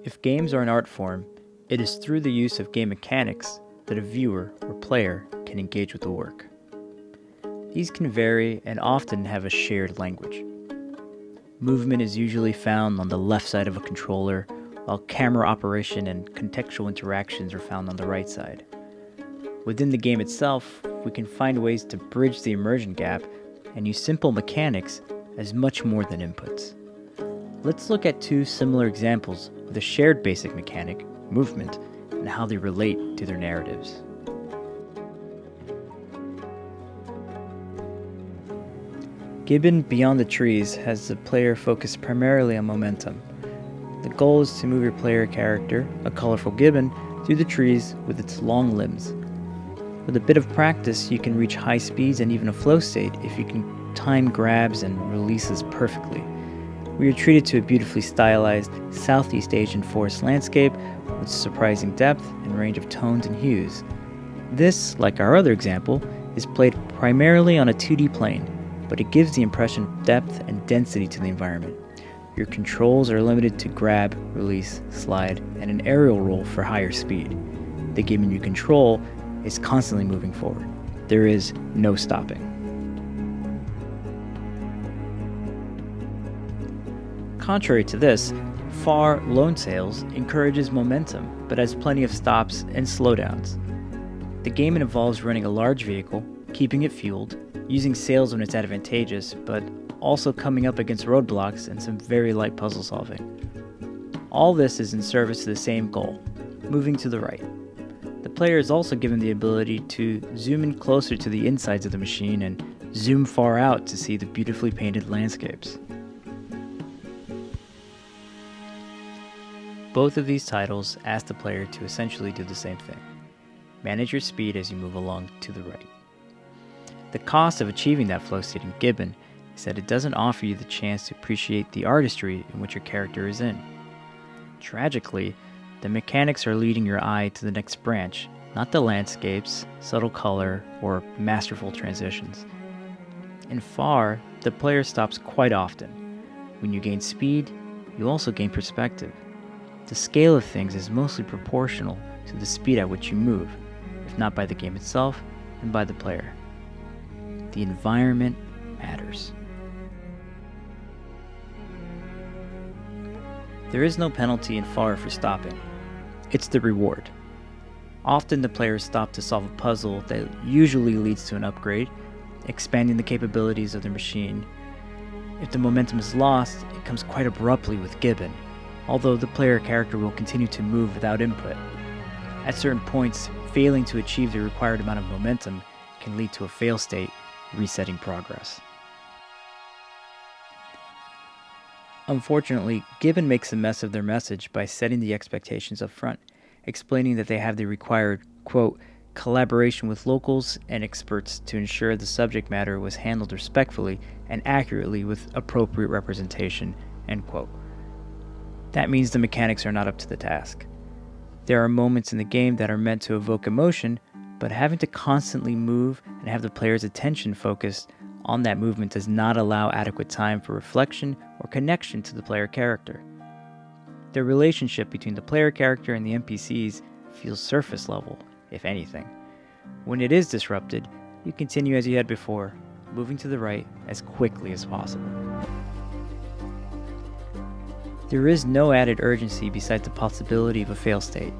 If games are an art form, it is through the use of game mechanics that a viewer or player can engage with the work. These can vary and often have a shared language. Movement is usually found on the left side of a controller, while camera operation and contextual interactions are found on the right side. Within the game itself, we can find ways to bridge the immersion gap and use simple mechanics as much more than inputs. Let's look at two similar examples with a shared basic mechanic, movement, and how they relate to their narratives. Gibbon Beyond the Trees has the player focus primarily on momentum. The goal is to move your player character, a colorful gibbon, through the trees with its long limbs. With a bit of practice, you can reach high speeds and even a flow state if you can time grabs and releases perfectly. We are treated to a beautifully stylized Southeast Asian forest landscape with surprising depth and range of tones and hues. This, like our other example, is played primarily on a 2D plane, but it gives the impression of depth and density to the environment. Your controls are limited to grab, release, slide, and an aerial roll for higher speed. The gibbon you control is constantly moving forward. There is no stopping. Contrary to this, Far Lone Sails encourages momentum, but has plenty of stops and slowdowns. The game involves running a large vehicle, keeping it fueled, using sails when it's advantageous, but also coming up against roadblocks and some very light puzzle solving. All this is in service to the same goal, moving to the right. The player is also given the ability to zoom in closer to the insides of the machine and zoom far out to see the beautifully painted landscapes. Both of these titles ask the player to essentially do the same thing. Manage your speed as you move along to the right. The cost of achieving that flow state in Gibbon is that it doesn't offer you the chance to appreciate the artistry in which your character is in. Tragically, the mechanics are leading your eye to the next branch, not the landscapes, subtle color, or masterful transitions. In Far, the player stops quite often. When you gain speed, you also gain perspective. The scale of things is mostly proportional to the speed at which you move, if not by the game itself, then by the player. The environment matters. There is no penalty in Far for stopping. It's the reward. Often the players stop to solve a puzzle that usually leads to an upgrade, expanding the capabilities of their machine. If the momentum is lost, it comes quite abruptly with Gibbon, although the player character will continue to move without input. At certain points, failing to achieve the required amount of momentum can lead to a fail state, resetting progress. Unfortunately, Gibbon makes a mess of their message by setting the expectations up front, explaining that they have the required, quote, collaboration with locals and experts to ensure the subject matter was handled respectfully and accurately with appropriate representation, end quote. That means the mechanics are not up to the task. There are moments in the game that are meant to evoke emotion, but having to constantly move and have the player's attention focused on that movement does not allow adequate time for reflection or connection to the player character. The relationship between the player character and the NPCs feels surface level, if anything. When it is disrupted, you continue as you had before, moving to the right as quickly as possible. There is no added urgency besides the possibility of a fail state.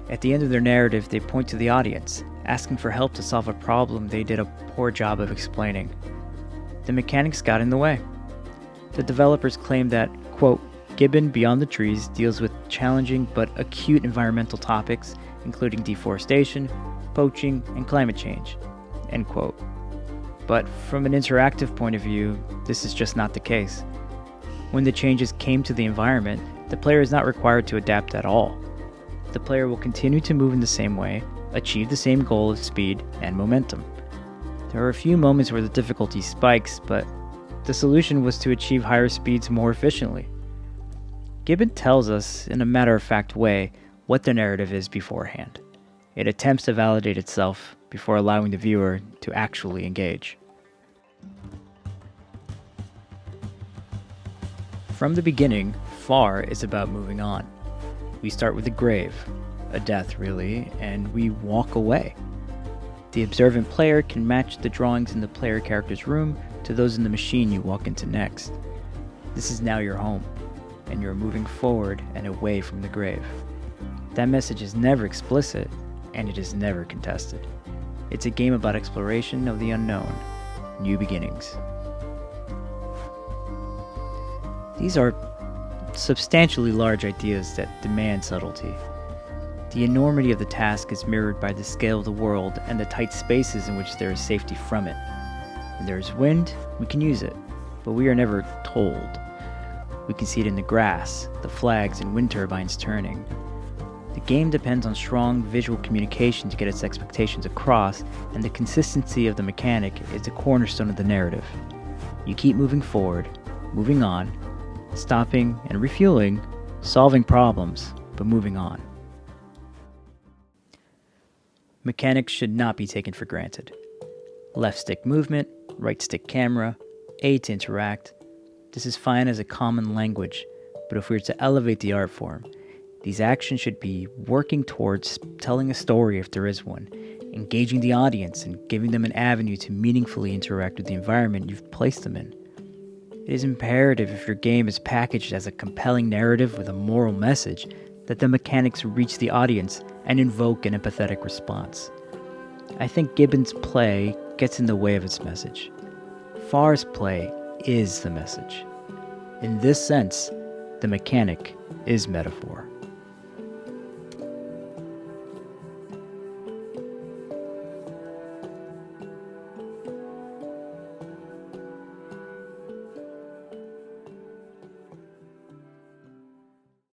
At the end of their narrative, they point to the audience, asking for help to solve a problem they did a poor job of explaining. The mechanics got in the way. The developers claim that, quote, Gibbon Beyond the Trees deals with challenging but acute environmental topics, including deforestation, poaching, and climate change, end quote. But from an interactive point of view, this is just not the case. When the changes came to the environment, the player is not required to adapt at all. The player will continue to move in the same way, achieve the same goal of speed and momentum. There are a few moments where the difficulty spikes, but the solution was to achieve higher speeds more efficiently. Gibbon tells us, in a matter-of-fact way, what the narrative is beforehand. It attempts to validate itself before allowing the viewer to actually engage. From the beginning, Far is about moving on. We start with a grave, a death really, and we walk away. The observant player can match the drawings in the player character's room to those in the machine you walk into next. This is now your home, and you're moving forward and away from the grave. That message is never explicit, and it is never contested. It's a game about exploration of the unknown, new beginnings. These are substantially large ideas that demand subtlety. The enormity of the task is mirrored by the scale of the world and the tight spaces in which there is safety from it. When there is wind, we can use it, but we are never told. We can see it in the grass, the flags, and wind turbines turning. The game depends on strong visual communication to get its expectations across, and the consistency of the mechanic is the cornerstone of the narrative. You keep moving forward, moving on, stopping and refueling, solving problems, but moving on. Mechanics should not be taken for granted. Left stick movement, right stick camera, A to interact. This is fine as a common language, but if we are to elevate the art form, these actions should be working towards telling a story if there is one, engaging the audience and giving them an avenue to meaningfully interact with the environment you've placed them in. It is imperative, if your game is packaged as a compelling narrative with a moral message, that the mechanics reach the audience and invoke an empathetic response. I think Gibbon's play gets in the way of its message. Farr's play is the message. In this sense, the mechanic is metaphor.